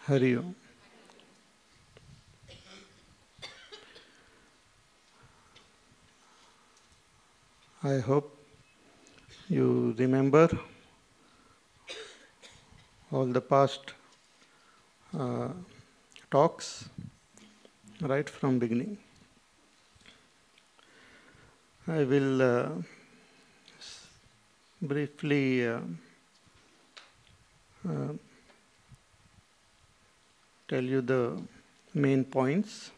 Hari Om. I hope you remember all the past uh, talks right from beginning. I will briefly tell you the main points.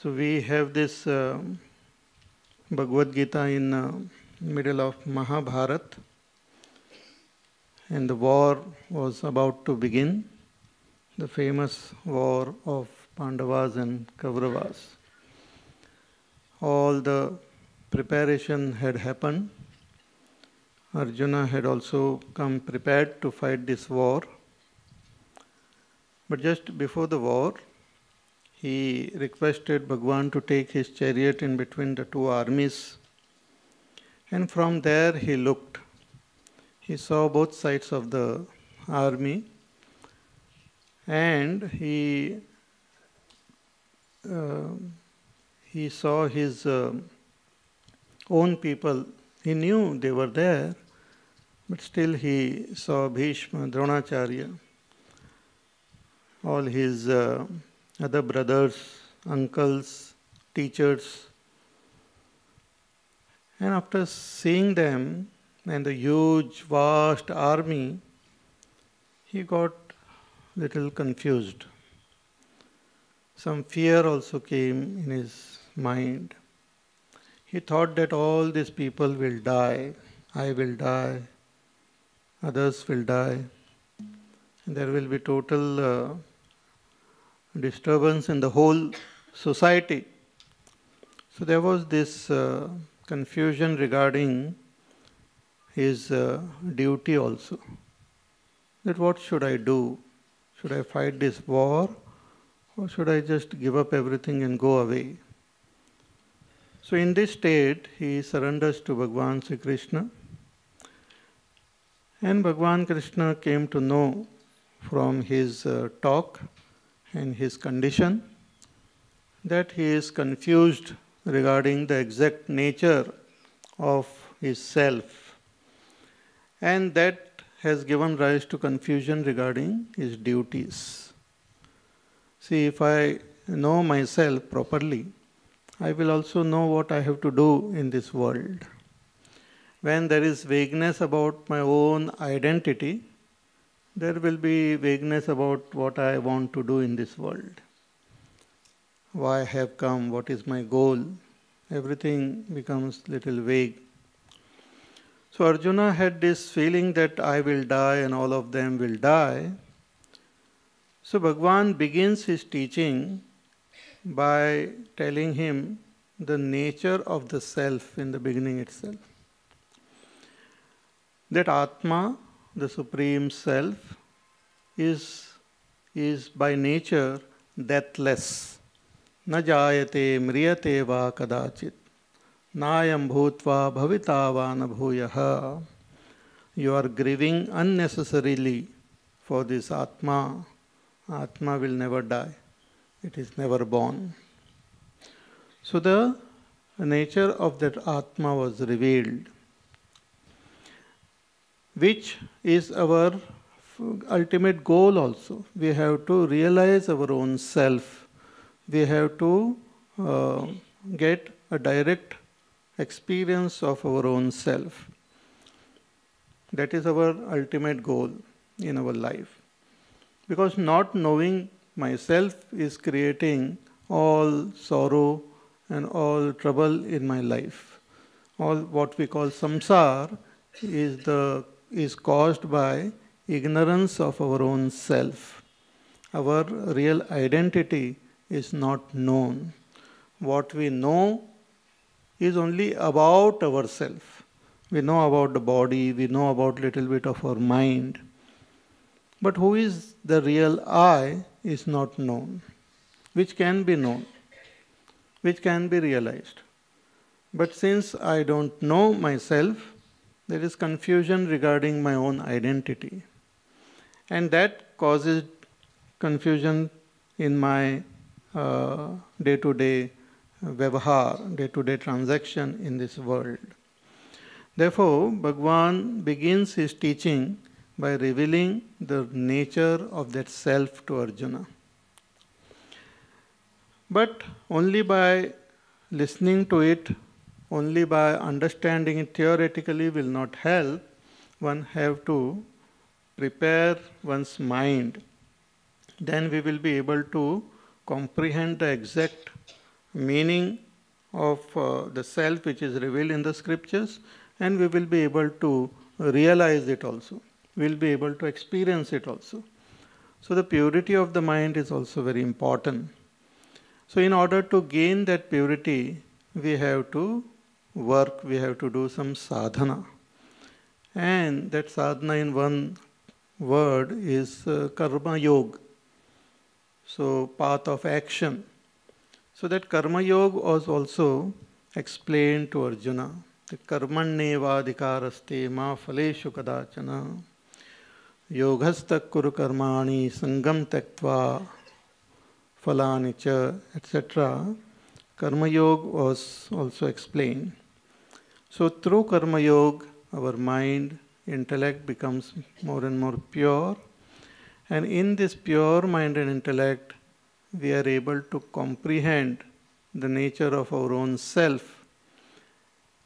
So we have this Bhagavad Gita in middle of Mahabharata, and the war was about to begin, the famous war of Pandavas and Kauravas. All the preparation had happened. Arjuna had also come prepared to fight this war. But just before the war, he requested Bhagwan to take his chariot in between the two armies. And from there he looked. He saw both sides of the army, and he saw his own people. He knew they were there, but still he saw Bhishma, Dronacharya, all his other brothers, uncles, teachers. And after seeing them and the huge, vast army, he got little confused. Some fear also came in his mind. He thought that all these people will die. I will die. Others will die. And there will be total disturbance in the whole society. So there was this confusion regarding his duty also. That what should I do? Should I fight this war, or should I just give up everything and go away? So in this state, he surrenders to Bhagavan Sri Krishna. And Bhagavan Krishna came to know from his talk and his condition that he is confused regarding the exact nature of his self. And that has given rise to confusion regarding his duties. See, if I know myself properly, I will also know what I have to do in this world. When there is vagueness about my own identity, there will be vagueness about what I want to do in this world. Why I have come, what is my goal, everything becomes little vague. So Arjuna had this feeling that I will die and all of them will die. So Bhagwan begins his teaching by telling him the nature of the self in the beginning itself. That Atma, the Supreme Self, is by nature deathless. Na jayate mriyate va kadachit. Nayam bhutva bhavita va na bhuyaha. You are grieving unnecessarily for this Atma. Atma will never die. It is never born. So the nature of that Atma was revealed, which is our ultimate goal also. We have to realize our own self. We have to get a direct experience of our own self. That is our ultimate goal in our life. Because not knowing myself is creating all sorrow and all trouble in my life. All what we call samsara is caused by ignorance of our own self. Our real identity is not known. What we know is only about ourselves. We know about the body, we know about little bit of our mind. But who is the real I is not known, which can be known, which can be realized. But since I don't know myself, there is confusion regarding my own identity. And that causes confusion in my day-to-day vyavahar, day-to-day transaction in this world. Therefore, Bhagavan begins his teaching by revealing the nature of that self to Arjuna. But only by listening to it, only by understanding it theoretically will not help. One have to prepare one's mind. Then we will be able to comprehend the exact meaning of the self which is revealed in the scriptures, and we will be able to realize it also. We will be able to experience it also. So the purity of the mind is also very important. So in order to gain that purity, we have to work, we have to do some sadhana. And that sadhana in one word is karma yoga. So path of action. So that karma yoga was also explained to Arjuna. The karmanneva adhikaraste ma phaleshu kadachana yoghasta kuru karmani sangam tektva phalani cha, etc. Karma yoga was also explained. So through karma yoga, our mind, intellect becomes more and more pure. And in this pure mind and intellect, we are able to comprehend the nature of our own self.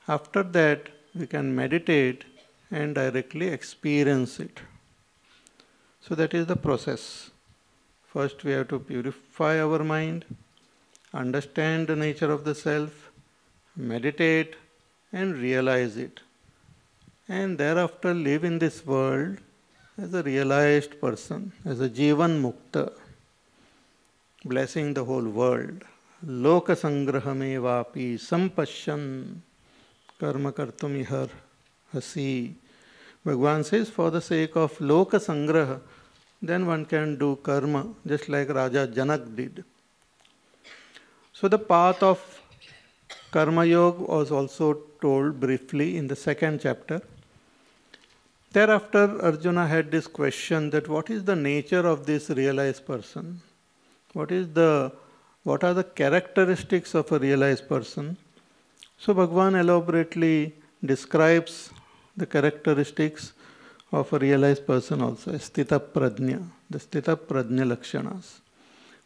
After that, we can meditate and directly experience it. So that is the process. First, we have to purify our mind, understand the nature of the self, meditate and realize it. And thereafter live in this world as a realized person, as a Jivan Mukta, blessing the whole world. Loka sangrahame vapi sampashyan karma kartum ihar hasi. Bhagavan says, for the sake of Loka sangraha, then one can do karma, just like Raja Janak did. So the path of Karma Yoga was also told briefly in the second chapter. Thereafter, Arjuna had this question that what is the nature of this realized person? What are the characteristics of a realized person? So Bhagavan elaborately describes the characteristics of a realized person also, Sthita Prajna, the Sthita Prajna Lakshanas.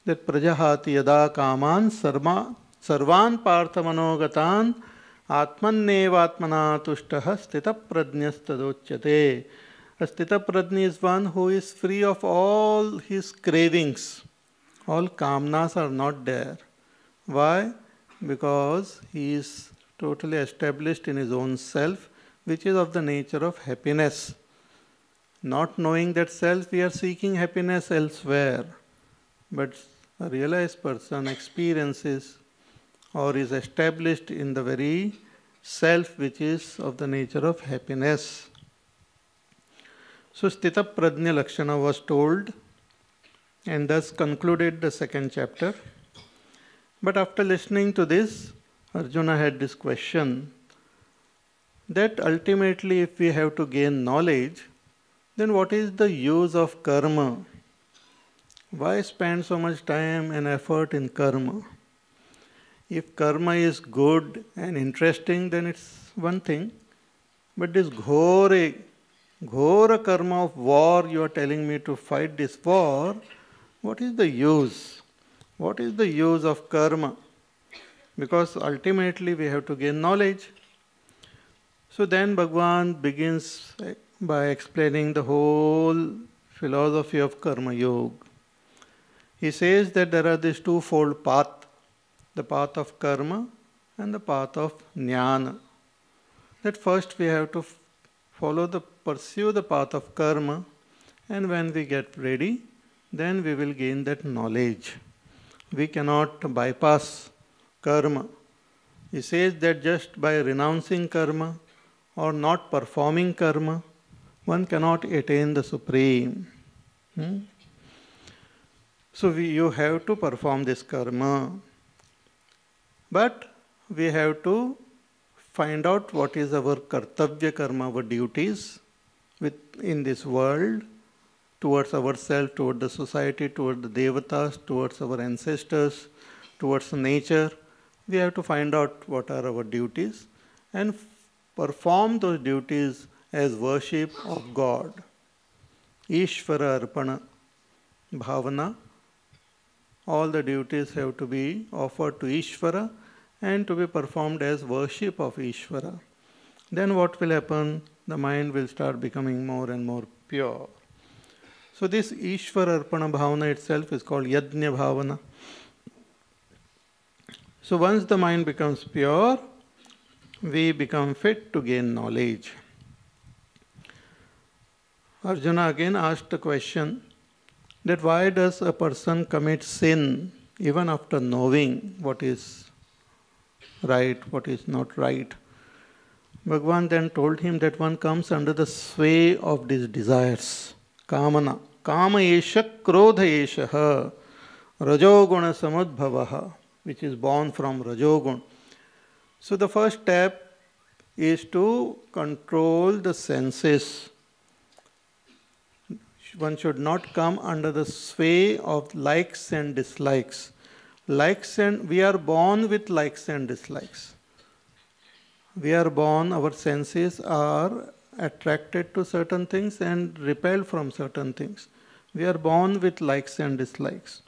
That Prajahati yada kaman sarvan parthamanogatan atmannevatmana tushtaha Sthita Prajnas tadochyate. A Sthita Prajna is one who is free of all his cravings. All kamnas are not there. Why? Because he is totally established in his own self, which is of the nature of happiness. Not knowing that self, we are seeking happiness elsewhere. But a realized person experiences or is established in the very self which is of the nature of happiness. So Sthita Prajna Lakshana was told and thus concluded the second chapter. But after listening to this, Arjuna had this question that ultimately if we have to gain knowledge, then what is the use of karma? Why spend so much time and effort in karma? If karma is good and interesting, then it's one thing. But this ghora karma of war, you are telling me to fight this war, what is the use? What is the use of karma? Because ultimately we have to gain knowledge. So then Bhagavan begins by explaining the whole philosophy of Karma Yoga. He says that there are these twofold paths, the path of karma and the path of jnana. That first we have to pursue the path of karma, and when we get ready, then we will gain that knowledge. We cannot bypass karma. He says that just by renouncing karma or not performing karma, one cannot attain the supreme. So you have to perform this karma. But we have to find out what is our kartavya karma, our duties in this world, towards ourselves, towards the society, towards the devatas, towards our ancestors, towards nature. We have to find out what are our duties and perform those duties as worship of God. Ishvara Arpana Bhavana. All the duties have to be offered to Ishvara and to be performed as worship of Ishvara. Then what will happen? The mind will start becoming more and more pure. So this Ishvara Arpana Bhavana itself is called Yajna Bhavana. So once the mind becomes pure, we become fit to gain knowledge. Arjuna again asked a question that why does a person commit sin even after knowing what is right, what is not right? Bhagavan then told him that one comes under the sway of these desires. Kamana. Kama esha krodha esha rajoguna samudbhavaha, which is born from rajogun. So the first step is to control the senses. One should not come under the sway of likes and dislikes. We are born with likes and dislikes. We are born, our senses are attracted to certain things and repelled from certain things. We are born with likes and dislikes.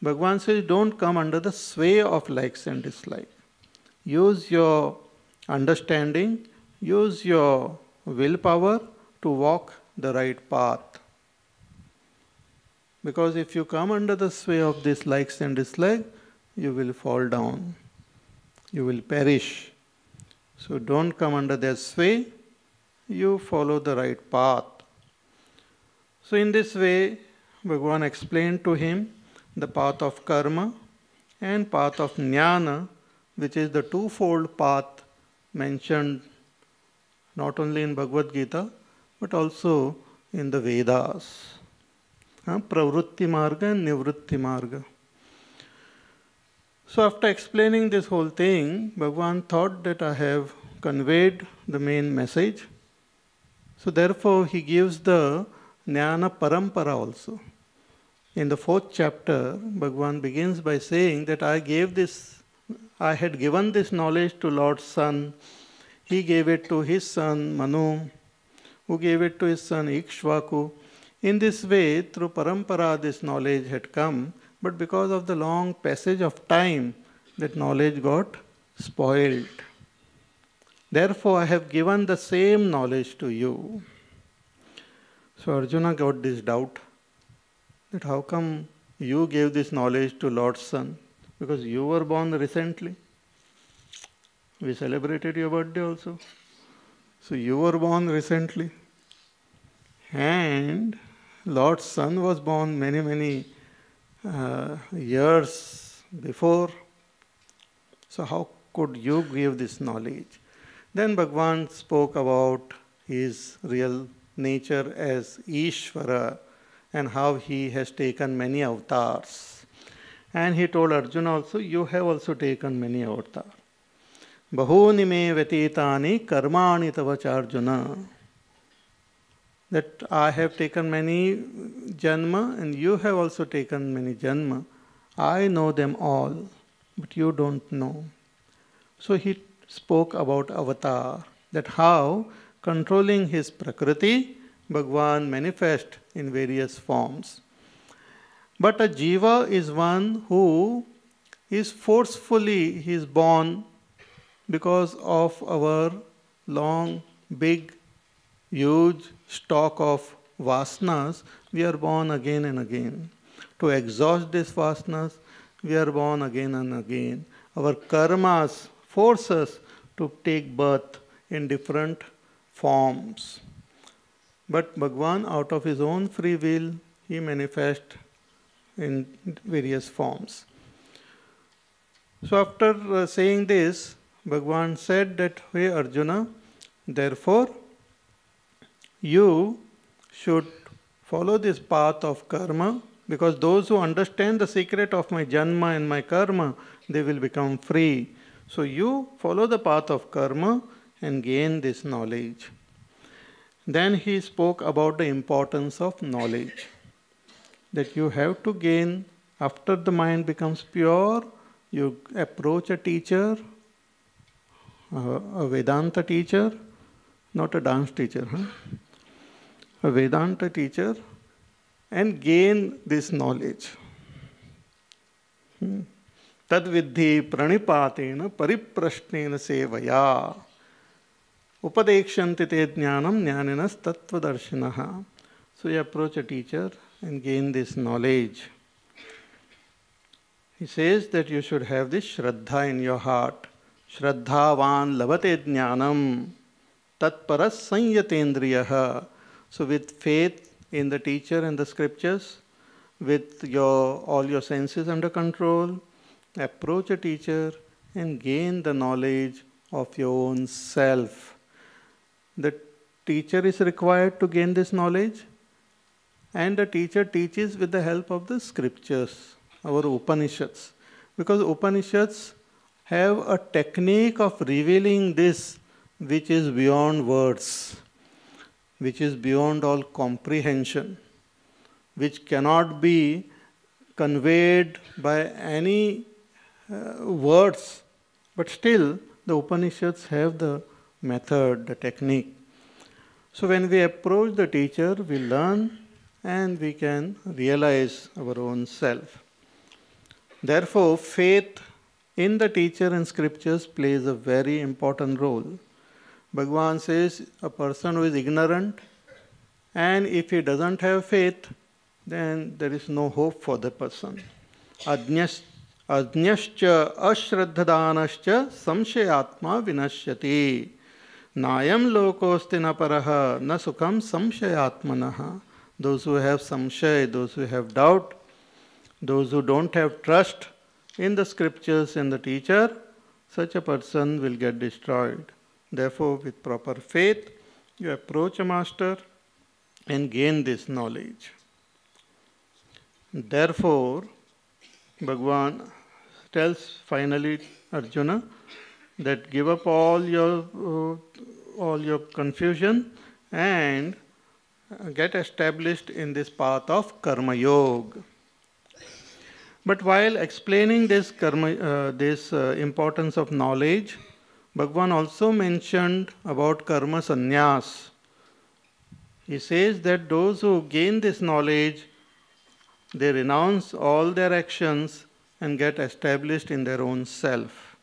Bhagavan says, don't come under the sway of likes and dislikes. Use your understanding, use your willpower to walk the right path. Because if you come under the sway of these likes and dislikes, you will fall down. You will perish. So don't come under their sway. You follow the right path. So in this way, Bhagavan explained to him the path of karma and path of jnana, which is the twofold path mentioned not only in Bhagavad Gita, but also in the Vedas. Pravrutti marga and nivrutti marga. So after explaining this whole thing, Bhagavan thought that I have conveyed the main message. So therefore he gives the jnana parampara also. In the 4th chapter, Bhagavan begins by saying that I had given this knowledge to Lord's son. He gave it to his son Manu, who gave it to his son Ikshvaku. In this way, through parampara, this knowledge had come, but because of the long passage of time, that knowledge got spoiled. Therefore, I have given the same knowledge to you. So Arjuna got this doubt, that how come you gave this knowledge to Lord's son? Because you were born recently. We celebrated your birthday also. So you were born recently. And Lord's son was born many years before. So how could you give this knowledge? Then Bhagavan spoke about his real nature as Ishvara and how he has taken many avatars. And he told Arjuna also, you have also taken many avatars. Bahuni me vyatitani karmani tavacha Arjuna. That I have taken many janma and you have also taken many janma. I know them all, but you don't know. So he spoke about avatar, that how controlling his prakriti, Bhagavan manifests in various forms. But a jiva is one who is forcefully, he is born because of our long, big, huge stock of vasanas. We are born again and again. To exhaust these vasanas, we are born again and again. Our karmas force us to take birth in different forms. But Bhagavan, out of his own free will, he manifests in various forms. So after saying this, Bhagavan said that, hey Arjuna, therefore, you should follow this path of karma, because those who understand the secret of my janma and my karma, they will become free. So you follow the path of karma and gain this knowledge. Then he spoke about the importance of knowledge. That you have to gain, after the mind becomes pure, you approach a teacher, a Vedanta teacher, not a dance teacher, a Vedanta teacher, and gain this knowledge. Tad vidhi pranipatena pariprashnena sevaya upadekshanti te jnanam jnaninas tattvadarshinaha. So you approach a teacher and gain this knowledge. He says that you should have this Shraddha in your heart. Shraddhavan labate jnanam tatparas sanyatendriyaha. So with faith in the teacher and the scriptures, with all your senses under control, approach a teacher and gain the knowledge of your own self. The teacher is required to gain this knowledge, and the teacher teaches with the help of the scriptures, our Upanishads. Because Upanishads have a technique of revealing this which is beyond words, which is beyond all comprehension, which cannot be conveyed by any words, but still the Upanishads have the method, the technique. So when we approach the teacher, we learn and we can realize our own self. Therefore, faith in the teacher and scriptures plays a very important role. Bhagavan says a person who is ignorant, and if he doesn't have faith, then there is no hope for the person. Ajñascha ashraddhadanascha samshayatma vinashyati. Nayam lokosti na paraha na sukham samshayatmanaha. Those who have samshay, those who have doubt, those who don't have trust in the scriptures and the teacher, such a person will get destroyed. Therefore, with proper faith, you approach a master and gain this knowledge. Therefore, Bhagavan tells finally Arjuna that give up all your confusion and get established in this path of Karma Yoga. But while explaining this importance of knowledge, Bhagavan also mentioned about Karma Sannyas. He says that those who gain this knowledge, they renounce all their actions and get established in their own self.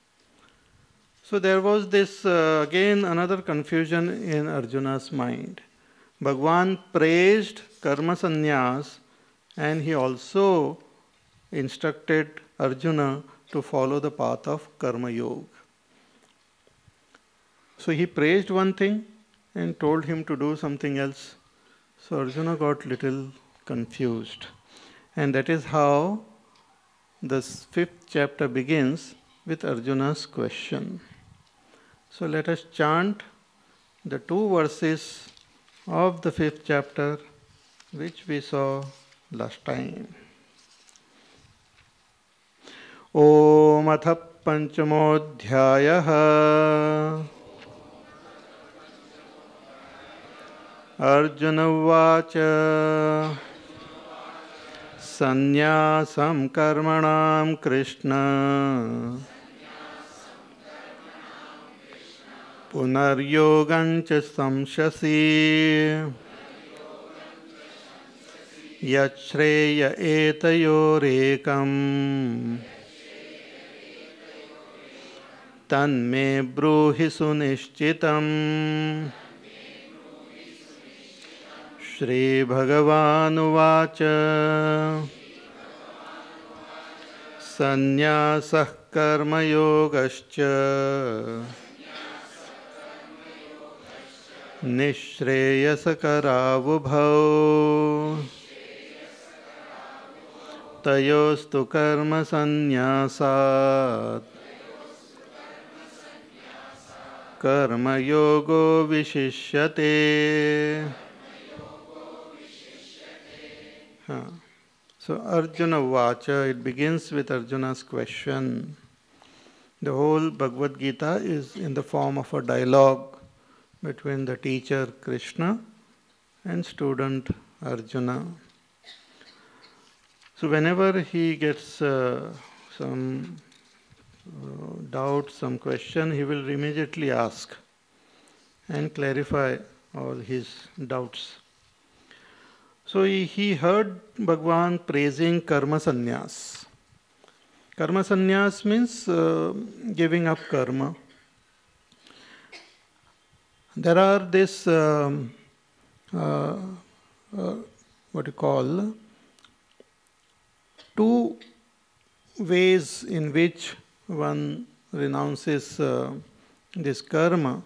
So there was this, again, another confusion in Arjuna's mind. Bhagavan praised Karma Sannyas, and he also instructed Arjuna to follow the path of Karma Yoga. So he praised one thing and told him to do something else. So Arjuna got little confused. And that is how the 5th chapter begins with Arjuna's question. So let us chant the 2 verses of the 5th chapter which we saw last time. Om atha panchamodhyayah. Arjuna uvacha. Sannyasam karmanam Krishna. Punaryogancha samshasi. Yachreya etayorekam. Tanme bruhi sunishchitam. Shri Bhagavan uvacha. Sannyasah karma yogascha. Nishreyasakaravubhau. Tayostu karma sannyasat. Karma yogo vishishyate. So Arjuna Vacha, it begins with Arjuna's question. The whole Bhagavad Gita is in the form of a dialogue between the teacher Krishna and student Arjuna. So whenever he gets some doubt, some question, he will immediately ask and clarify all his doubts. So he heard Bhagwan praising karma sannyas. Karma sannyas means giving up karma. There are this, two ways in which one renounces this karma.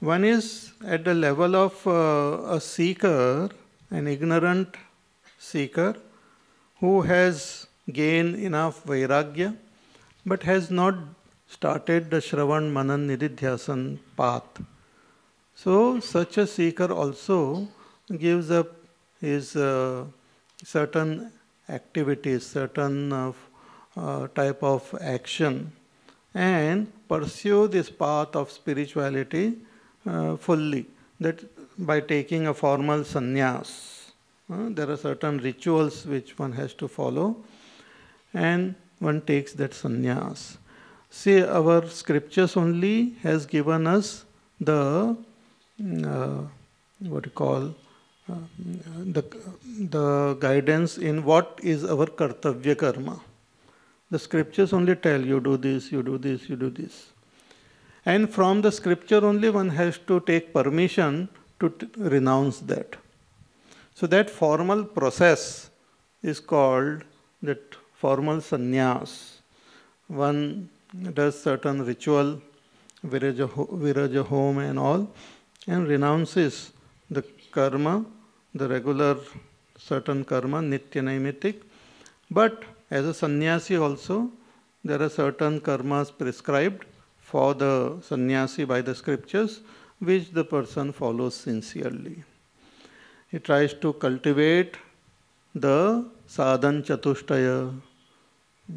One is at the level of a seeker, an ignorant seeker, who has gained enough vairagya, but has not started the Shravan Manan Nididhyasan path. So such a seeker also gives up his certain activities, certain type of action, and pursue this path of spirituality fully, that by taking a formal sannyas. There are certain rituals which one has to follow, and one takes that sannyas. See, our scriptures only has given us the the guidance in what is our kartavya karma. The scriptures only tell you do this, you do this, you do this. And from the scripture only one has to take permission to renounce that. So that formal process is called that formal sannyas. One does certain ritual, viraja home and all, and renounces the karma, the regular certain karma, nitya naimitic. But as a sannyasi also, there are certain karmas prescribed for the sannyasi by the scriptures, which the person follows sincerely. He tries to cultivate the sadhan chatushtaya,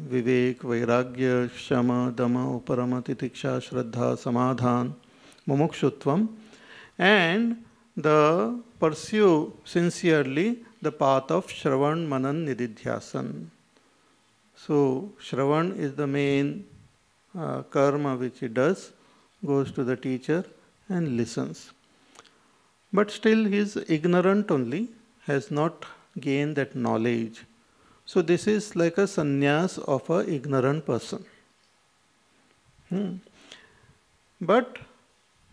vivek, vairagya, shama, dama, uparama, titiksha, shraddha, samadhan, mumukshutvam, and pursue sincerely the path of Shravan Manan Nididhyasan. So Shravan is the main karma which he does, goes to the teacher and listens. But still he is ignorant only, has not gained that knowledge. So this is like a sannyas of an ignorant person. But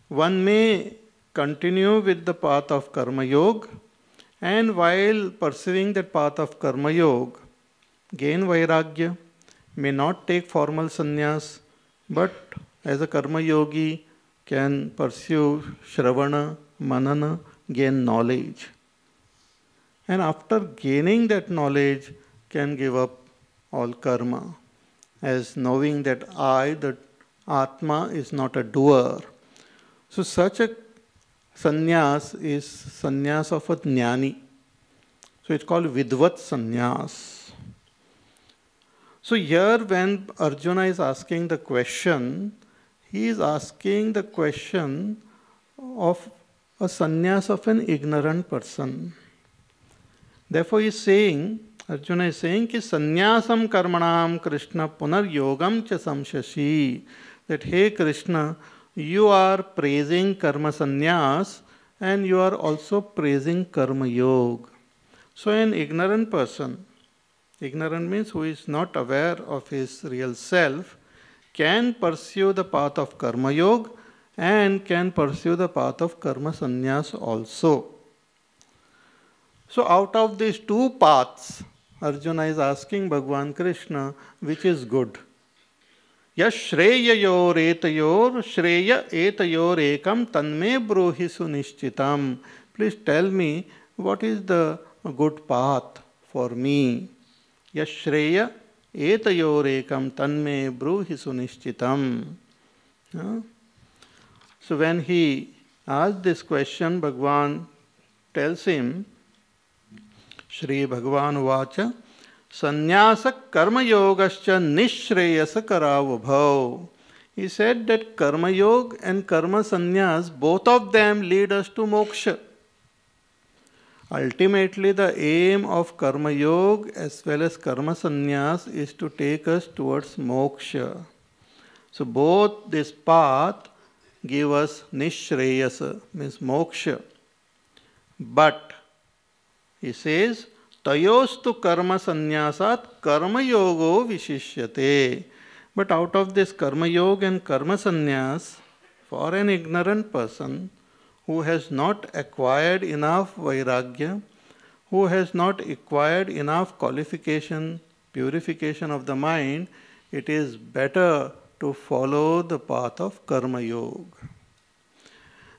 one may continue with the path of karma yoga, and while pursuing that path of karma yoga, gain vairagya, may not take formal sannyas, but as a karma yogi can pursue shravana, manana, gain knowledge. And after gaining that knowledge, can give up all karma, as knowing that I, that Atma, is not a doer. So such a sannyas is sannyas of a jnani. So it's called vidvat sannyas. So here when Arjuna is asking the question, he is asking the question of a sannyas of an ignorant person. Therefore he is saying, Arjuna is saying ki sannyasam karmanam Krishna punar yogam cha samshashi. That hey Krishna, you are praising karma sannyas and you are also praising karma yoga. So an ignorant person, ignorant means who is not aware of his real self, can pursue the path of karma yoga and can pursue the path of karma sannyas also. So out of these two paths, Arjuna is asking Bhagwan Krishna, which is good? Yashreyayor etayor shreya etayor ekam tanme bruhi sunishchitam. Please tell me what is the good path for me. Yashreya etayor ekam tanme bruhi sunishchitam. So when he asked this question, Bhagwan tells him, Shri Bhagavan Vacha, Sannyasa karma yogascha nishreyasa karavabhav. He said that karma yoga and karma sannyas, both of them lead us to moksha. Ultimately, the aim of karma yoga as well as karma sannyas is to take us towards moksha. So both this path give us nishreyasa, means moksha. But he says, tayostu karma sannyasat karma yogo vishishyate. But out of this karma yoga and karma sannyas, for an ignorant person who has not acquired enough vairagya, who has not acquired enough qualification, purification of the mind, it is better to follow the path of karma yoga.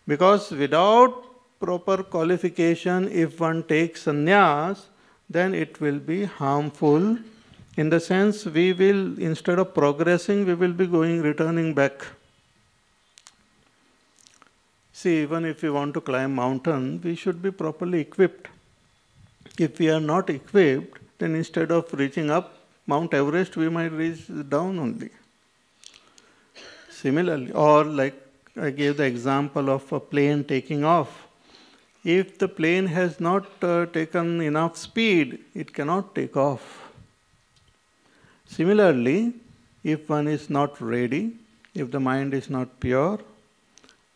Because without proper qualification, if one takes sannyas, then it will be harmful. In the sense, we will, instead of progressing, we will be returning back. See, even if we want to climb mountain, we should be properly equipped. If we are not equipped, then instead of reaching up Mount Everest, we might reach down only. Similarly, or like I gave the example of a plane taking off. If the plane has not taken enough speed, it cannot take off. Similarly, if one is not ready, if the mind is not pure,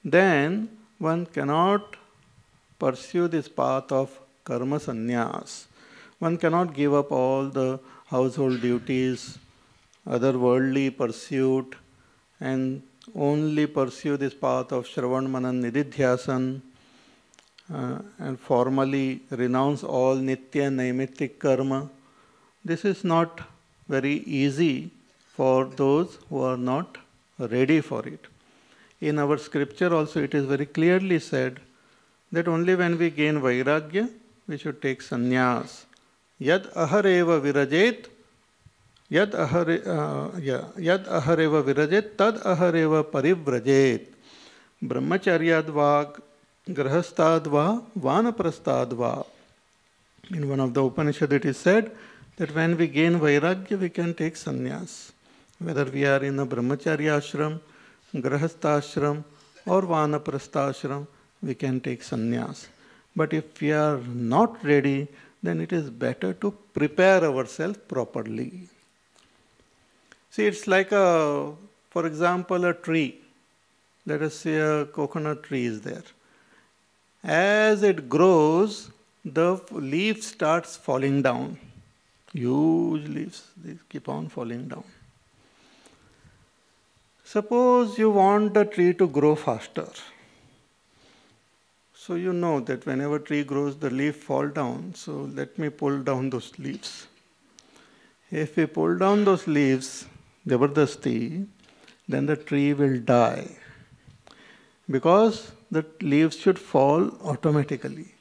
then one cannot pursue this path of karma sannyas. One cannot give up all the household duties, other worldly pursuit, and only pursue this path of Shravan Manan Nididhyasan, and formally renounce all nitya naimittik karma. This is not very easy for those who are not ready for it. In our scripture also it is very clearly said that only when we gain vairagya, we should take sannyas. Yad ahareva virajet, yad ahareva virajet, tad ahareva parivrajet. Brahmacharyadva, grahastadva, vanaprastadva. In one of the Upanishad it is said that when we gain vairagya, we can take sannyas. Whether we are in a brahmacharya ashram, grahastha ashram, or vanaprastha ashram, we can take sannyas. But if we are not ready, then it is better to prepare ourselves properly. See, it's like for example, a tree. Let us say a coconut tree is there. As it grows, the leaf starts falling down. Huge leaves, they keep on falling down. Suppose you want the tree to grow faster. So you know that whenever tree grows, the leaf fall down. So let me pull down those leaves. If we pull down those leaves, Jabardasti, then the tree will die. Because the leaves should fall automatically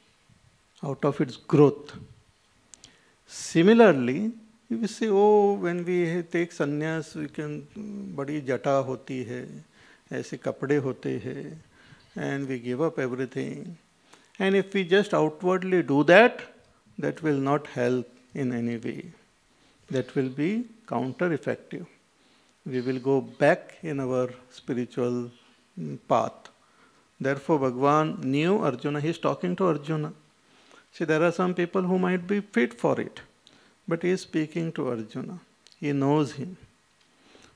out of its growth. Similarly, if we say, oh, when we take sannyas, we can, badi jata hoti hai, aise kapde hote hai, and we give up everything. And if we just outwardly do that, that will not help in any way. That will be counter-effective. We will go back in our spiritual path. Therefore, Bhagavan knew Arjuna. He is talking to Arjuna. See, there are some people who might be fit for it, but he is speaking to Arjuna. He knows him.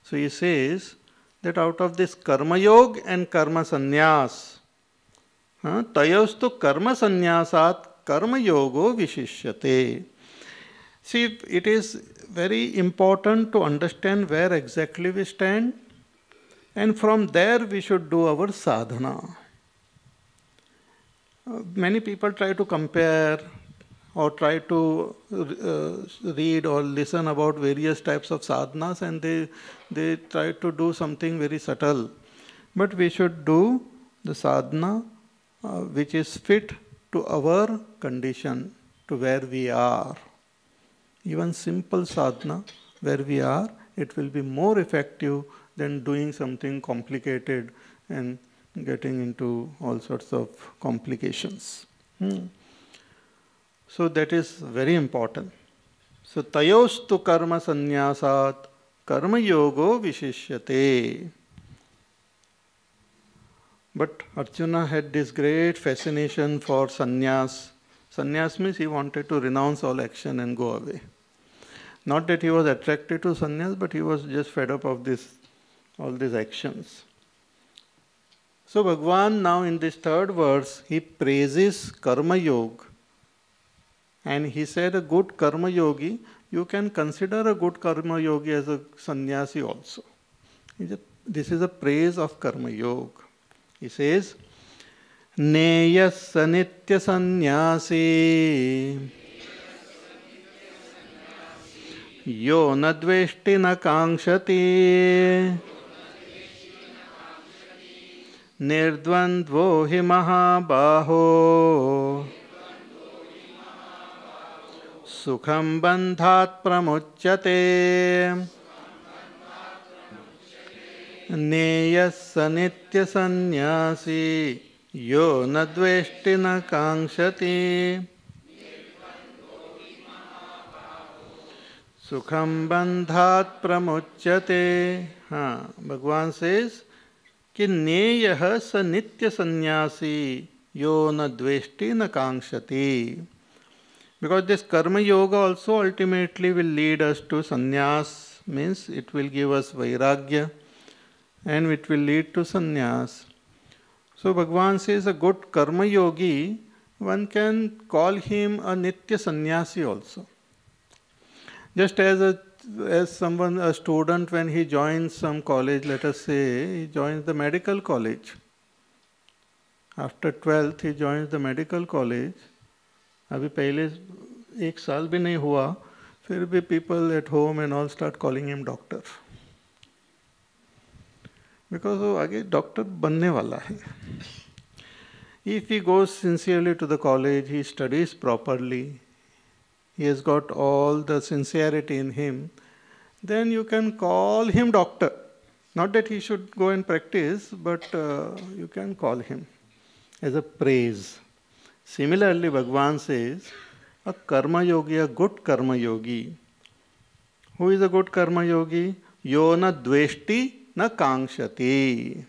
So he says that out of this karma yoga and karma sannyas, tayostu karma sannyasat karma yogo vishishyate. See, it is very important to understand where exactly we stand, and from there we should do our sadhana. Many people try to compare or try to read or listen about various types of sadhanas, and they try to do something very subtle. But we should do the sadhana which is fit to our condition, to where we are. Even simple sadhana, where we are, it will be more effective than doing something complicated and getting into all sorts of complications. So that is very important. So tayostu karma sannyasat karma yogo vishishyate. But Arjuna had this great fascination for sannyas. Sannyas means he wanted to renounce all action and go away. Not that he was attracted to sannyas, but he was just fed up of all these actions. So Bhagwan now in this third verse, he praises karma yoga. And he said a good karma yogi, you can consider a good karma yogi as a sannyasi also. This is a praise of karma yoga. He says, Neyasa nitya sannyasi yo nadveshti na kankshati nirdvandvo hi mahabaho sukham bandhat pramuchyate Neyasa nitya sannyasi yo nadveshti na kankshati sukham bandhat pramuchyate. Bhagwan says कि नेयः स नित्य संन्यासी यो न द्वेष्टि न कांक्षति. Because this karma yoga also ultimately will lead us to sannyas, means it will give us vairagya and it will lead to sannyas. So Bhagwan says a good karma yogi, one can call him a nitya sannyasi also. Just as a student, when he joins some college, let us say he joins the medical college. After 12th he joins the medical college. अभी पहले एक साल भी नहीं हुआ, फिर भी people at home and all start calling him doctor. Because वो आगे डॉक्टर बनने वाला है. If he goes sincerely to the college, he studies properly, he has got all the sincerity in him, then you can call him doctor. Not that he should go and practice, but you can call him as a praise. Similarly, Bhagwan says, a karma yogi, a good karma yogi. Who is a good karma yogi? Yo na dveshti na kankshati.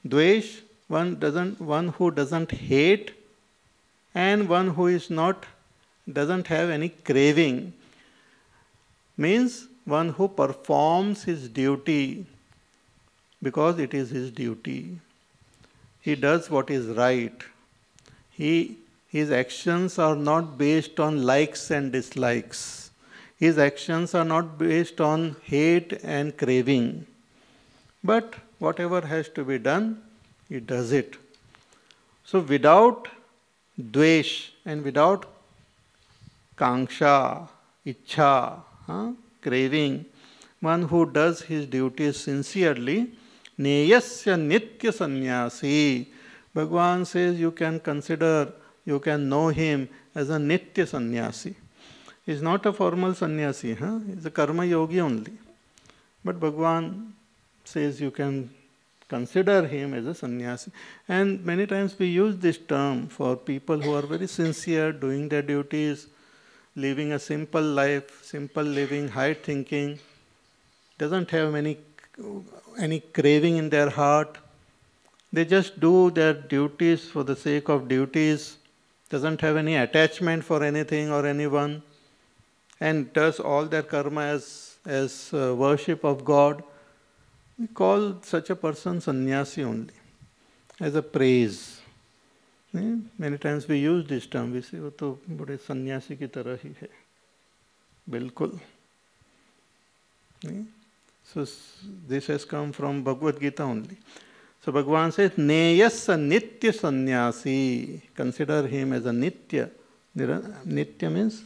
Dvesh, one who doesn't hate, and one who is doesn't have any craving. Means one who performs his duty because it is his duty. He does what is right. His actions are not based on likes and dislikes. His actions are not based on hate and craving. But whatever has to be done, he does it. So without dvesh and without kanksha, ichha, craving, one who does his duties sincerely, neyasya nitya sannyasi. Bhagwan says you can know him as a nitya sannyasi. He is not a formal sannyasi, he is a karma yogi only. But Bhagwan says you can consider him as a sannyasi. And many times we use this term for people who are very sincere, doing their duties, living a simple life, simple living, high thinking, doesn't have any craving in their heart. They just do their duties for the sake of duties, doesn't have any attachment for anything or anyone, and does all their karma as worship of God. We call such a person sannyasi only, as a praise. Many times we use this term, we say, वो तो बड़े सन्यासी की तरह ही है, बिल्कुल. So this has come from Bhagavad Gita only. So Bhagwan says, Neyasa nitya sannyasi. Consider him as a nitya. Nitya means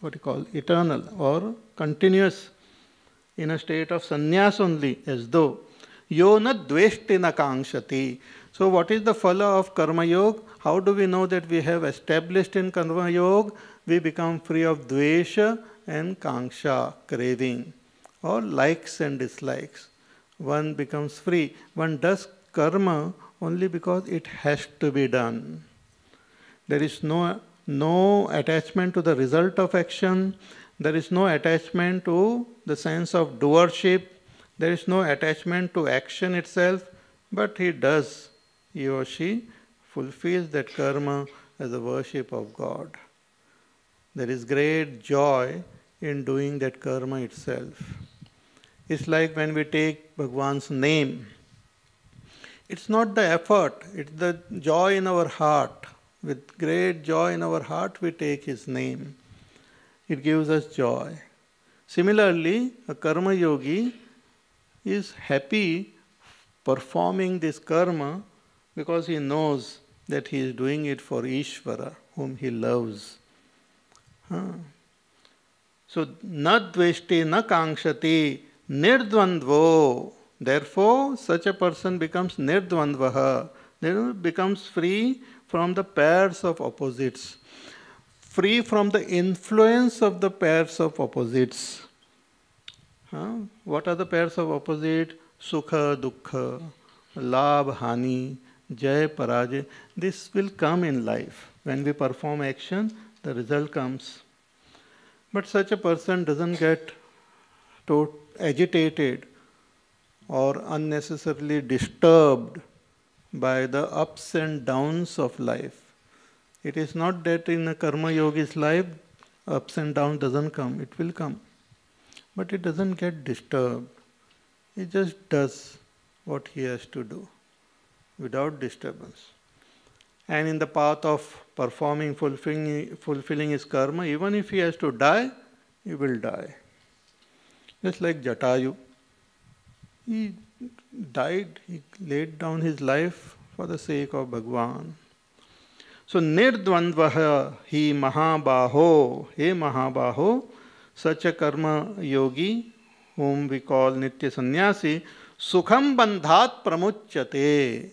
what you call eternal or continuous, in a state of sannyas only, as though. Yo na dveshti na kankshati. So what is the phala of karma yoga? How do we know that we have established in karma yoga? We become free of dvesha and kanksha, craving, or likes and dislikes. One becomes free. One does karma only because it has to be done. There is no no attachment to the result of action, there is no attachment to the sense of doership, there is no attachment to action itself, but he or she fulfills that karma as a worship of God. There is great joy in doing that karma itself. It's like when we take Bhagwan's name. It's not the effort, it's the joy in our heart. With great joy in our heart, we take his name. It gives us joy. Similarly, a karma yogi is happy performing this karma because he knows that he is doing it for Ishvara, whom he loves. So, na dveshti na kangshati nirdvandvo. Therefore, such a person becomes nirdvandvaha. Becomes free from the pairs of opposites. Free from the influence of the pairs of opposites. What are the pairs of opposite? Sukha, dukkha, labh, hani, jay, parajay. This will come in life. When we perform action, the result comes. But such a person doesn't get agitated or unnecessarily disturbed by the ups and downs of life. It is not that in a karma yogi's life, ups and downs doesn't come. It will come. But it doesn't get disturbed. He just does what he has to do without disturbance. And in the path of performing, fulfilling his karma, even if he has to die, he will die. Just like Jatayu. He died, he laid down his life for the sake of Bhagwan. So, nirdvandvaha hi mahabaho, he mahabaho, such a karma yogi, whom we call Nitya Sannyasi, sukham bandhat pramuchyate.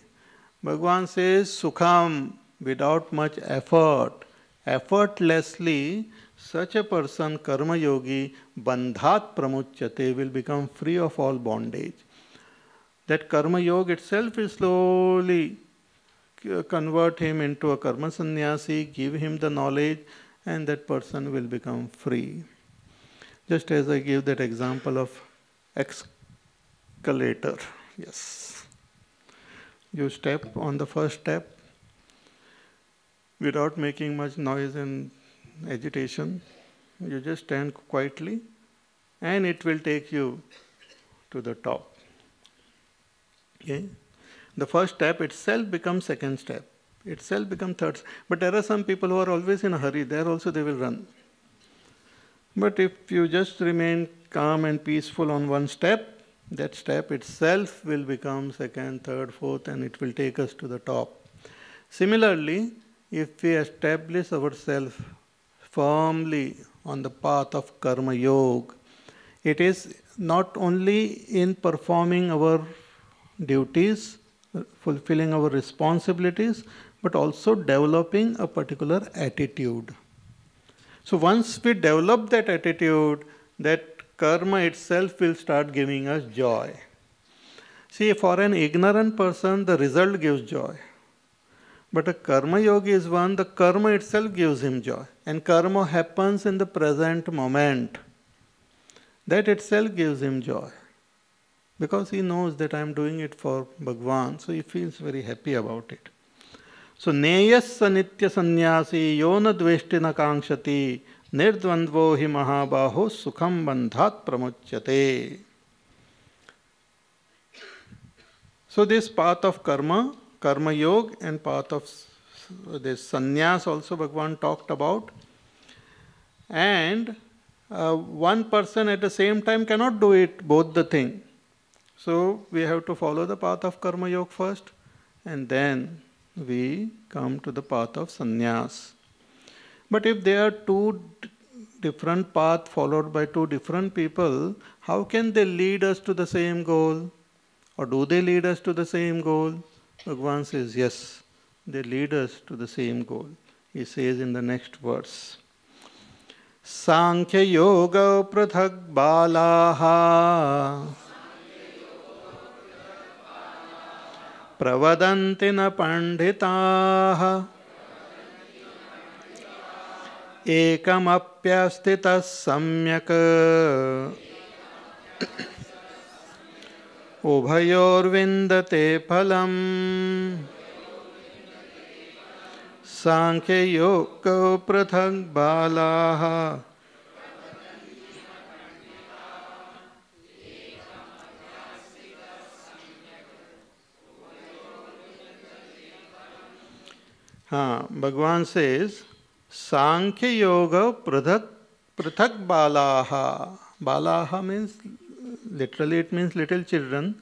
Bhagwan says, sukham, without much effort, effortlessly, such a person, karma yogi, bandhat pramuchyate, will become free of all bondage. That karma yoga itself will slowly convert him into a karma sannyasi, give him the knowledge, and that person will become free. Just as I give that example of escalator. Yes. You step on the first step without making much noise and agitation. You just stand quietly and it will take you to the top. Okay? The first step itself becomes second step. Itself becomes third. But there are some people who are always in a hurry. There also they will run. But if you just remain calm and peaceful on one step, that step itself will become second, third, fourth, and it will take us to the top. Similarly, if we establish ourselves firmly on the path of karma yoga, it is not only in performing our duties, fulfilling our responsibilities, but also developing a particular attitude. So once we develop that attitude, that karma itself will start giving us joy. See, for an ignorant person, the result gives joy. But a karma yogi is one, the karma itself gives him joy. And karma happens in the present moment. That itself gives him joy. Because he knows that I am doing it for Bhagwan, so he feels very happy about it. So, neyasya nitya sannyasi yona dveshti na kangshati nirdvandvo hi mahabaho sukham bandhat pramuchyate. So, this path of karma, karma yoga, and path of this sannyas also Bhagwan talked about. And one person at the same time cannot do it, both the thing. So, we have to follow the path of karma yoga first, and then we come to the path of sannyas. But if there are two different paths followed by two different people, how can they lead us to the same goal? Or do they lead us to the same goal? Bhagwan says, yes, they lead us to the same goal. He says in the next verse, Sankhya yoga prathak balaha pravadanti na panditaha एकमप्यस्थितः सम्यक् उभयोर्विन्दते फलम् सांख्ययोगौ पृथक् बालाः हाँ, भगवान says सांख्य योग पृथक पृथक बालाहा. Balaha means literally it means little children,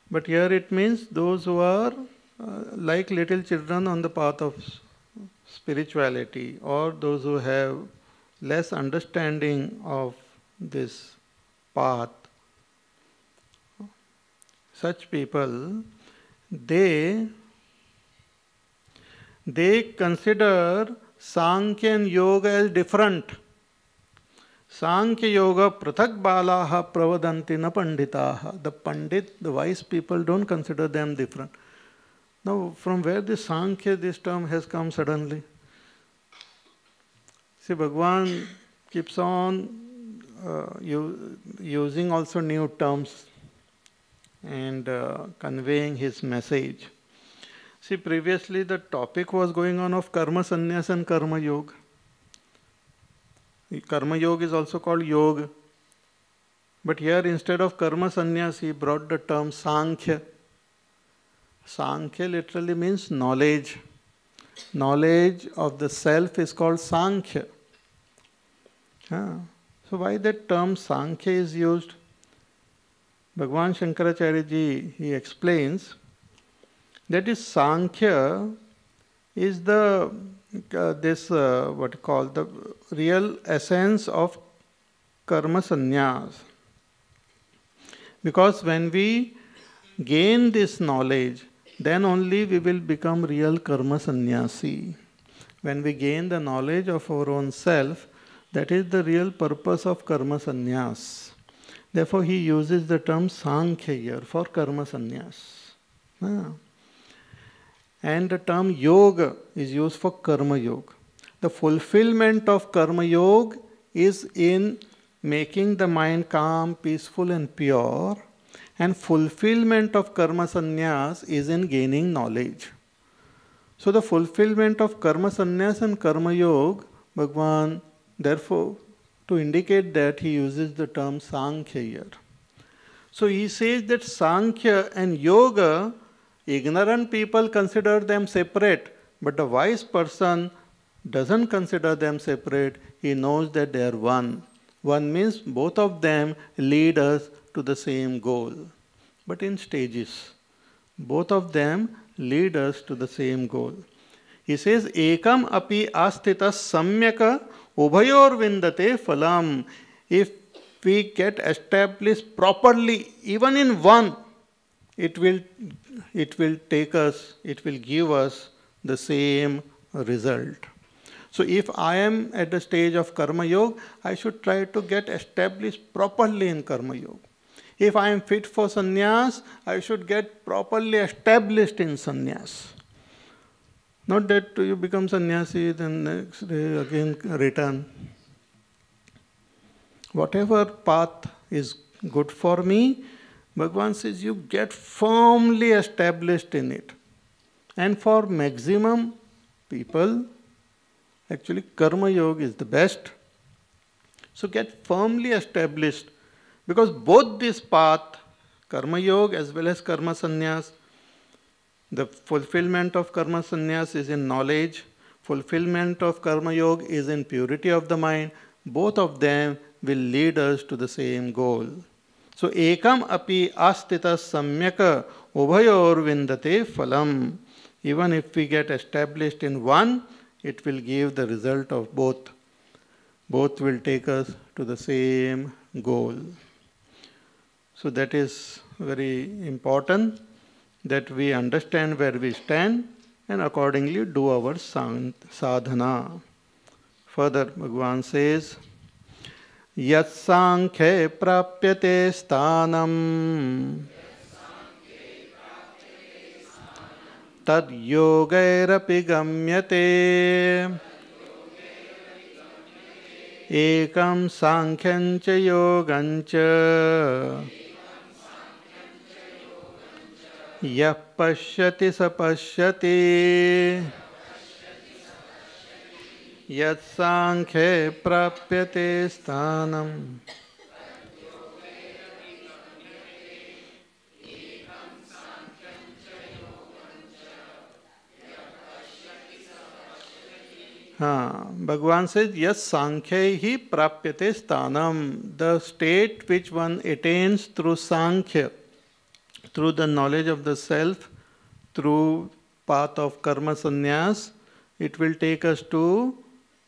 but here it means those who are like little children on the path of spirituality, or those who have less understanding of this path. Such people, they consider Sankhya and Yoga as different. Sankhya Yoga prathak balaha pravadanti na panditaha. The pandit, the wise people don't consider them different. Now, from where this Sankhya, this term has come suddenly? See, Bhagavan keeps on using also new terms and conveying his message. See, previously the topic was going on of karma sannyas and karma yoga. Karma yoga is also called yoga. But here instead of karma sannyas, he brought the term sankhya. Sankhya literally means knowledge. Knowledge of the self is called sankhya. So why that term sankhya is used? Bhagavan Shankaracharya ji, he explains that is Sankhya is the what you call the real essence of karma sannyas. Because when we gain this knowledge, then only we will become real karma sannyasi. When we gain the knowledge of our own self, that is the real purpose of karma sannyas. Therefore, he uses the term Sankhya here for karma sannyas. And the term yoga is used for karma yoga. The fulfillment of karma yoga is in making the mind calm, peaceful and pure, and fulfillment of karma sannyas is in gaining knowledge. So the fulfillment of karma sannyas and karma yoga, Bhagavan, therefore, to indicate that, he uses the term Sankhya here. So he says that Sankhya and yoga, ignorant people consider them separate, but the wise person doesn't consider them separate. He knows that they are one. One means both of them lead us to the same goal, but in stages. Both of them lead us to the same goal. He says, Ekam api astita samyaka ubhayor vindate phalam. If we get established properly, even in one, it will take us, it will give us the same result. So if I am at the stage of karma yoga, I should try to get established properly in karma yoga. If I am fit for sannyas, I should get properly established in sannyas. Not that you become sannyasi, then next day again return. Whatever path is good for me, Bhagavan says you get firmly established in it. And for maximum people, actually karma yoga is the best. So get firmly established, because both this path, karma yoga as well as karma sannyas, the fulfillment of karma sannyas is in knowledge, fulfillment of karma yoga is in purity of the mind. Both of them will lead us to the same goal. So, ekam api astita samyaka ubhayor vindate phalam. Even if we get established in one, it will give the result of both. Both will take us to the same goal. So that is very important, that we understand where we stand and accordingly do our sadhana. Further, Bhagavan says, Yat sankhe prapyate sthanam tad yogairapi gamyate Ekam sankhyan cha yogam cha yah pashyati sa pashyati yat sankhye prapyate sthanam. Bhagavan says, yes, Sankhya hi prapyate sthanam. The state which one attains through Sankhya, through the knowledge of the self, through path of karma sannyas, it will take us to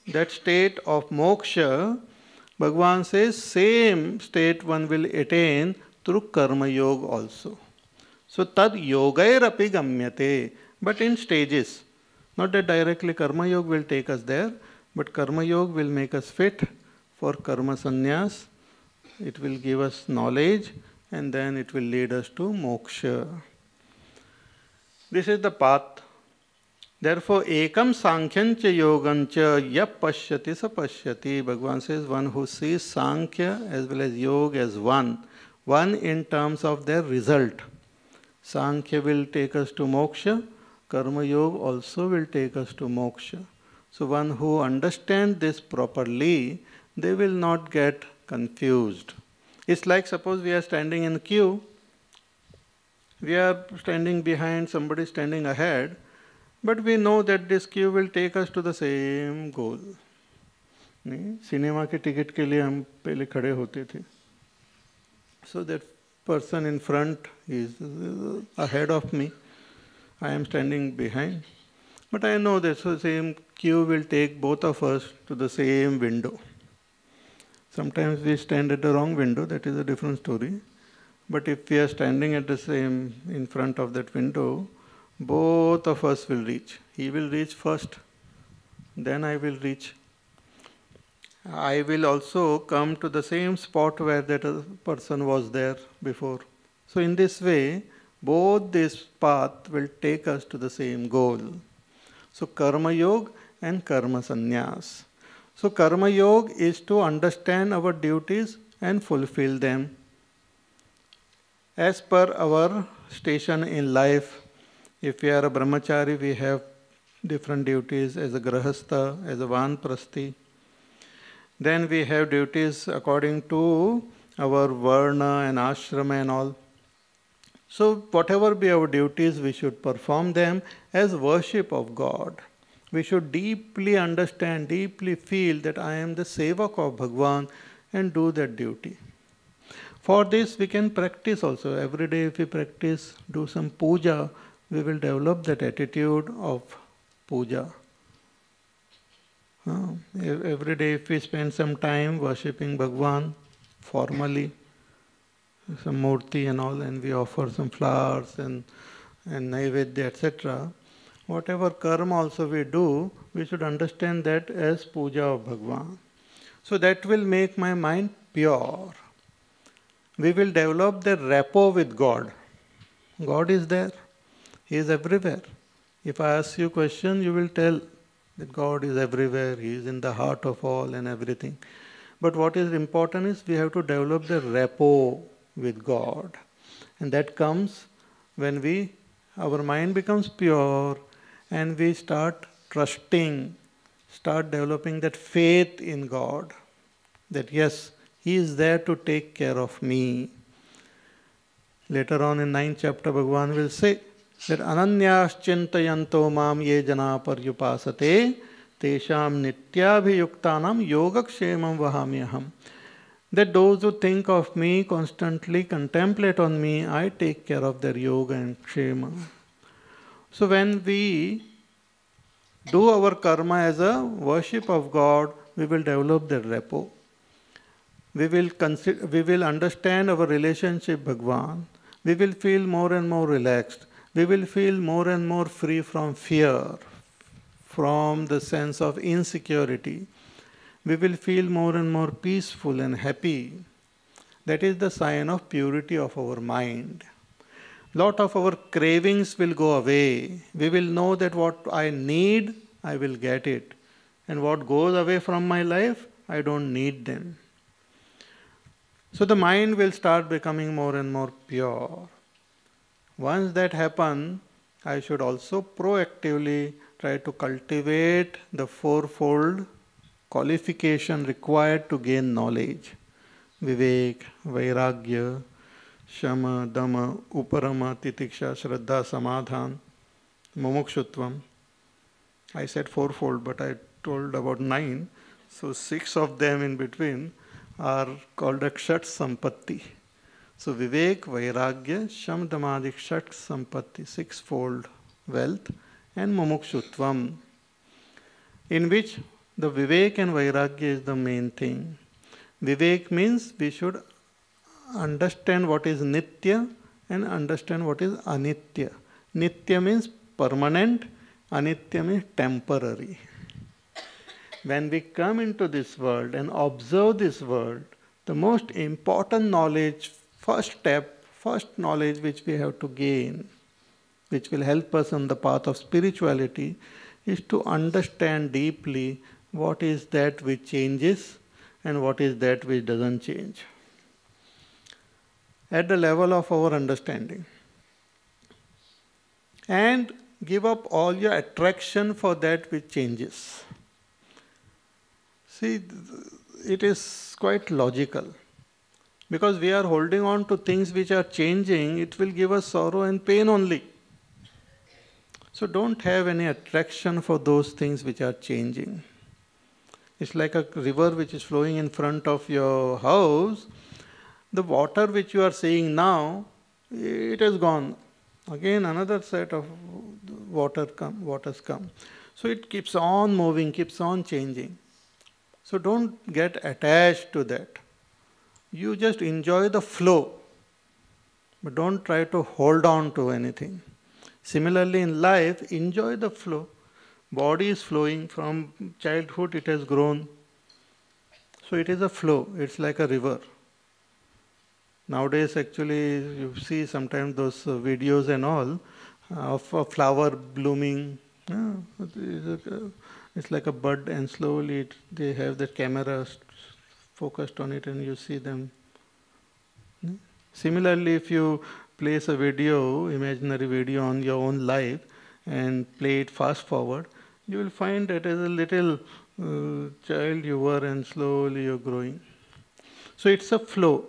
that state of moksha. Bhagavan says, same state one will attain through karma yoga also. So, tad yogairapi gamyate, but in stages. Not that directly Karma Yoga will take us there, but Karma Yoga will make us fit for Karma Sannyas. It will give us knowledge and then it will lead us to moksha. This is the path. Therefore, ekam sankhyan cha yogam cha yap pashyati sa pashyati. Bhagavan says, one who sees Sankhya as well as Yoga as one in terms of their result. Sankhya will take us to moksha. Karma Yoga also will take us to moksha. So one who understands this properly, they will not get confused. It's like suppose we are standing in queue. We are standing behind, somebody standing ahead, but we know that this queue will take us to the same goal. Cinema के ticket के लिए हम पहले खड़े होते थे. So that person in front is ahead of me. I am standing behind. But I know that the same queue will take both of us to the same window. Sometimes we stand at the wrong window, that is a different story. But if we are standing at the same, in front of that window, both of us will reach. He will reach first, then I will reach. I will also come to the same spot where that person was there before. So in this way, both this path will take us to the same goal. So Karma Yoga and Karma Sannyas. So Karma Yoga is to understand our duties and fulfill them. As per our station in life, if we are a brahmachari, we have different duties as a grahastha, as a vanprasthi. Then we have duties according to our varna and ashrama and all. So whatever be our duties, we should perform them as worship of God. We should deeply understand, deeply feel that I am the sevak of Bhagavan and do that duty. For this we can practice also. Every day if we practice, do some puja, we will develop that attitude of puja. Every day if we spend some time worshipping Bhagavan formally, some murti and all, and we offer some flowers and naivedya, etc. Whatever karma also we do, we should understand that as puja of Bhagavan. So that will make my mind pure. We will develop the rapport with God. God is there. He is everywhere. If I ask you a question, you will tell that God is everywhere. He is in the heart of all and everything. But what is important is we have to develop the rapport with God. And that comes when our mind becomes pure and we start trusting, start developing that faith in God. That yes, He is there to take care of me. Later on in 9th chapter, Bhagavan will say that Ananyas chintayanto mam ye jana paryupasate tesham nityabhiyuktanam yogakshemam vahamyaham. That those who think of me, constantly contemplate on me, I take care of their yoga and kshema. So when we do our karma as a worship of God, we will develop that rapport. We will understand our relationship with Bhagavan. We will feel more and more relaxed. We will feel more and more free from fear, from the sense of insecurity. We will feel more and more peaceful and happy. That is the sign of purity of our mind. Lot of our cravings will go away. We will know that what I need, I will get it. And what goes away from my life, I don't need them. So the mind will start becoming more and more pure. Once that happens, I should also proactively try to cultivate the fourfold qualification required to gain knowledge. Vivek, Vairagya, Shama, Dama, Uparama, Titiksha, Shraddha, Samadhan, Mumukshutvam. I said fourfold, but I told about 9. So 6 of them in between are called Akshat Sampatti. So Vivek, Vairagya, Sham, Damadik, Kshat Sampatti, 6-fold wealth, and Mumukshutvam, in which the Vivek and Vairagya is the main thing. Vivek means we should understand what is Nitya and understand what is Anitya. Nitya means permanent, Anitya means temporary. When we come into this world and observe this world, the most important knowledge, first knowledge which we have to gain, which will help us on the path of spirituality, is to understand deeply what is that which changes and what is that which doesn't change. At the level of our understanding. And give up all your attraction for that which changes. See, it is quite logical. Because we are holding on to things which are changing, it will give us sorrow and pain only. So don't have any attraction for those things which are changing. It's like a river which is flowing in front of your house. The water which you are seeing now, it has gone. Again, another set of waters come. So it keeps on moving, keeps on changing. So don't get attached to that. You just enjoy the flow, but don't try to hold on to anything. Similarly, in life, enjoy the flow. Body is flowing from childhood, it has grown. So it is a flow, it's like a river. Nowadays, actually, you see sometimes those videos and all of a flower blooming. It's like a bud, and slowly they have the camera focused on it and you see them. Similarly, if you place a video, imaginary video on your own life and play it fast forward, you will find that as a little child you were and slowly you're growing. So it's a flow.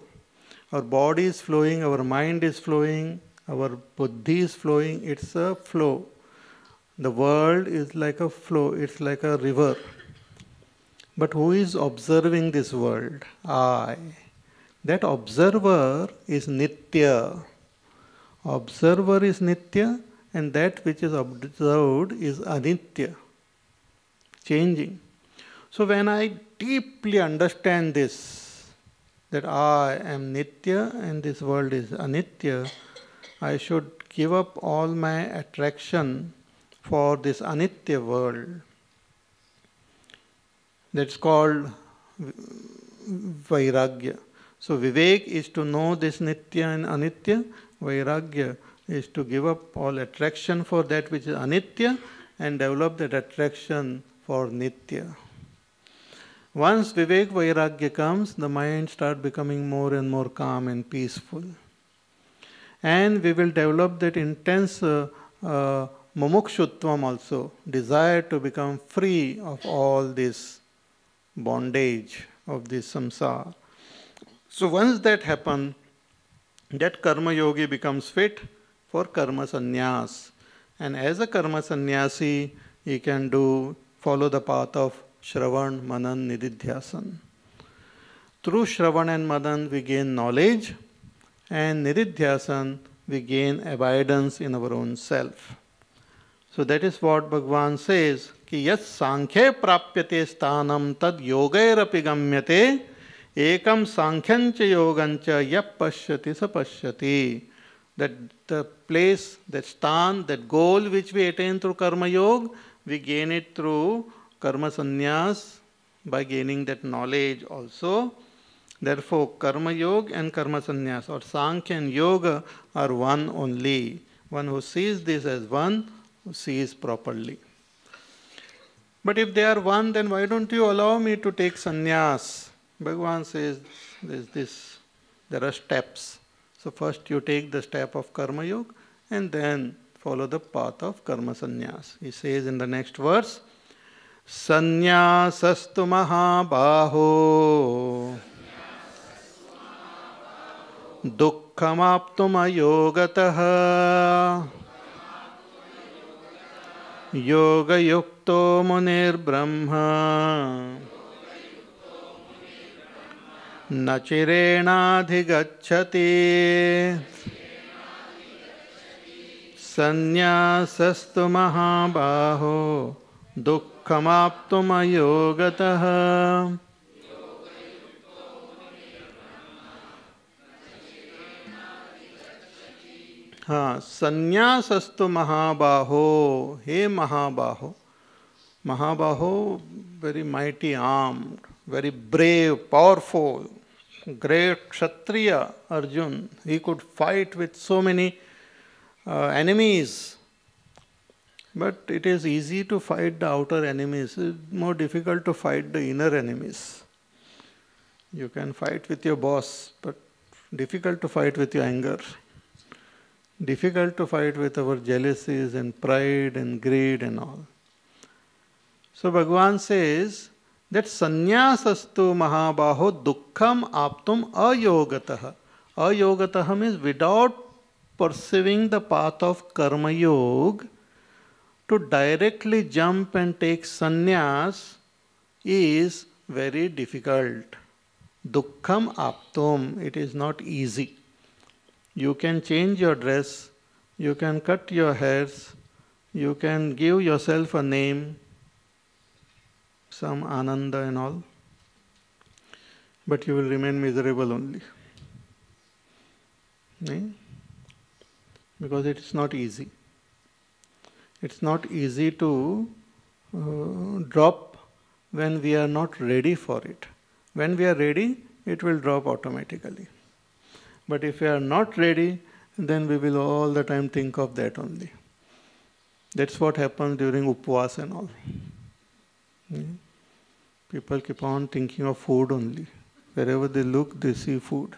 Our body is flowing, our mind is flowing, our buddhi is flowing, it's a flow. The world is like a flow, it's like a river. But who is observing this world? I. That observer is Nitya. Observer is Nitya, and that which is observed is Anitya, changing. So when I deeply understand this, that I am Nitya and this world is Anitya, I should give up all my attraction for this Anitya world. That's called Vairagya. So Vivek is to know this Nitya and Anitya. Vairagya is to give up all attraction for that which is Anitya and develop that attraction for Nitya. Once Vivek Vairagya comes, the mind starts becoming more and more calm and peaceful. And we will develop that intense mumukshutvam also, desire to become free of all this bondage of this samsara. So once that happens, that karma yogi becomes fit for karma sannyas. And as a karma sannyasi, he can follow the path of Shravan, Manan, Nididhyasan. Through Shravan and Manan, we gain knowledge, and Nididhyasan, we gain abidance in our own self. So that is what Bhagavan says, ki yat sankhya prapyate sthanam tad yogairapi gamyate ekam sankhyancha yogancha yap pashyati sa pashyati. That the place, that sthan, that goal which we attain through karma yoga, we gain it through karma sannyas by gaining that knowledge also. Therefore, karma yoga and karma sannyas or sankhya and yoga are one only. One who sees this as one, who sees properly. But if they are one, then why don't you allow me to take sannyas? Bhagavan says there are steps. So first you take the step of karma yoga and then follow the path of karma sannyas. He says in the next verse, Sannyasastu mahabaho dukkhamaptum ayogataha yoga yukto munir brahma nachirenadhigacchati Sannyasastu mahabaho dukkhamaptum ayogataha. Sannyasastu mahabaho. Hey Mahabaho. Mahabaho, very mighty armed, very brave, powerful, great Kshatriya Arjun. He could fight with so many enemies. But it is easy to fight the outer enemies. It's more difficult to fight the inner enemies. You can fight with your boss, but difficult to fight with your anger. Difficult to fight with our jealousies and pride and greed and all. So Bhagavan says that Sannyasastu mahabaho dukkham aptum ayogataha. Ayogataha means without pursuing the path of karma yoga, to directly jump and take sannyas is very difficult. Dukkham aptum, it is not easy. You can change your dress, you can cut your hairs, you can give yourself a name, some ananda and all, but you will remain miserable only. Because it is not easy. It's not easy to drop when we are not ready for it. When we are ready, it will drop automatically. But if we are not ready, then we will all the time think of that only. That's what happens during upvas and all. People keep on thinking of food only. Wherever they look, they see food.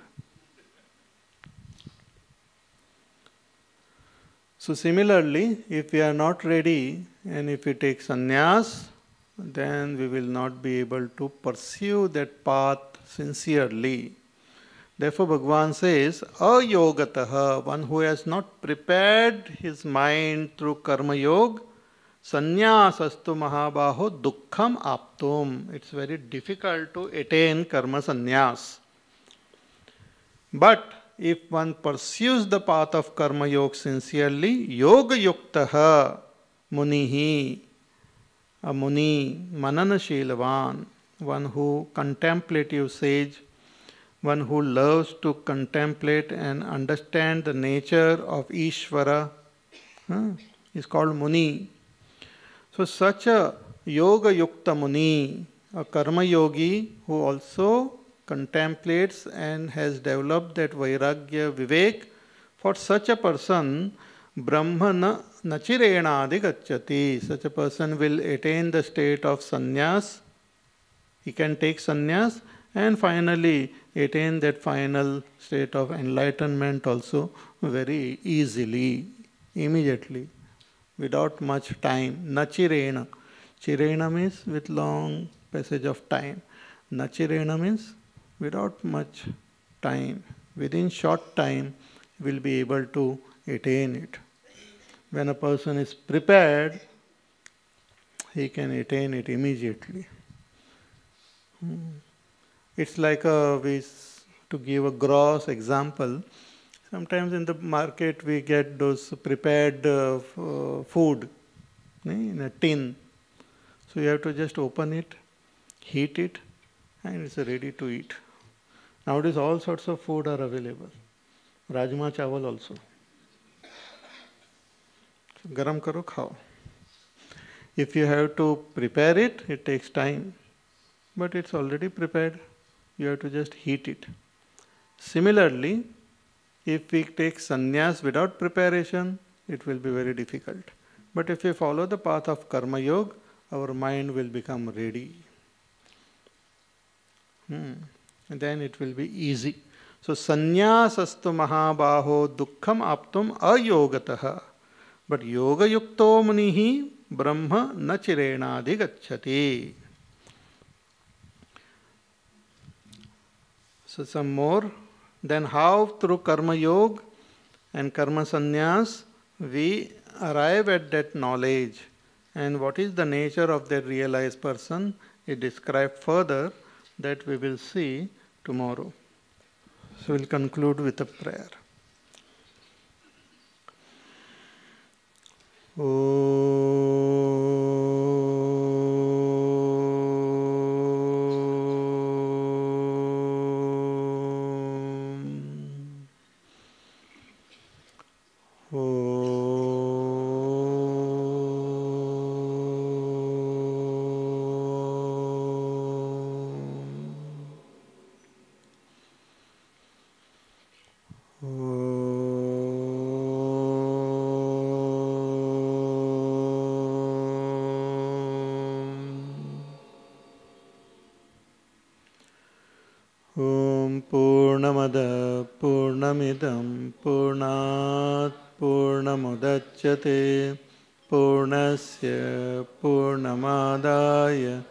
So similarly, if we are not ready and if we take sannyas, then we will not be able to pursue that path sincerely. Therefore Bhagavan says, ayogataha, one who has not prepared his mind through karma yoga, sannyasastu mahabaho dukkham aptum. It's very difficult to attain karma sannyas. But if one pursues the path of karma yoga sincerely, yoga yuktaha munihi, a muni, mananashilavan, one who contemplative sage, one who loves to contemplate and understand the nature of Ishvara, is called muni. So such a yoga yukta muni, a karma yogi who also contemplates and has developed that vairagya vivek, for such a person brahma nachirenadi gacchati. Such a person will attain the state of sannyas. He can take sannyas and finally attain that final state of enlightenment also very easily, immediately, without much time. Nachirena. Chirena means with long passage of time. Nachirena means without much time. Within short time, will be able to attain it. When a person is prepared, he can attain it immediately. It's like to give a gross example, sometimes in the market we get those prepared food in a tin. So you have to just open it, heat it, and it's ready to eat. Nowadays all sorts of food are available. Rajma chawal also. So garam karo khao. If you have to prepare it, it takes time. But it's already prepared. You have to just heat it. Similarly, if we take sannyas without preparation, it will be very difficult. But if we follow the path of karma yoga, our mind will become ready. And then it will be easy. So sannyāsastu mahabāho dukkham aptum ayogatah. But yoga yukto munihi brahma na chirenādhi gacchati. So some more. Then how through karma yoga and karma sannyas we arrive at that knowledge, and what is the nature of that realized person is described further, that we will see tomorrow. So we'll conclude with a prayer. Purnamada Purnamidam Purnat Purnamudachyate Purnasya Purnamadaya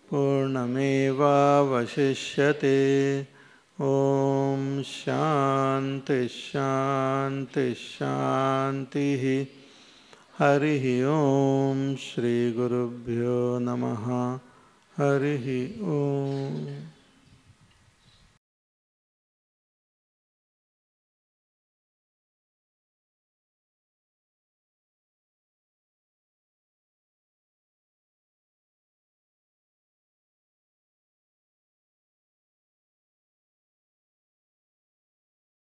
Purnameva Vashishyate. Om Shanti Shanti Shanti. Harihi Om Shri Gurubhyo Namaha. Harihi Om.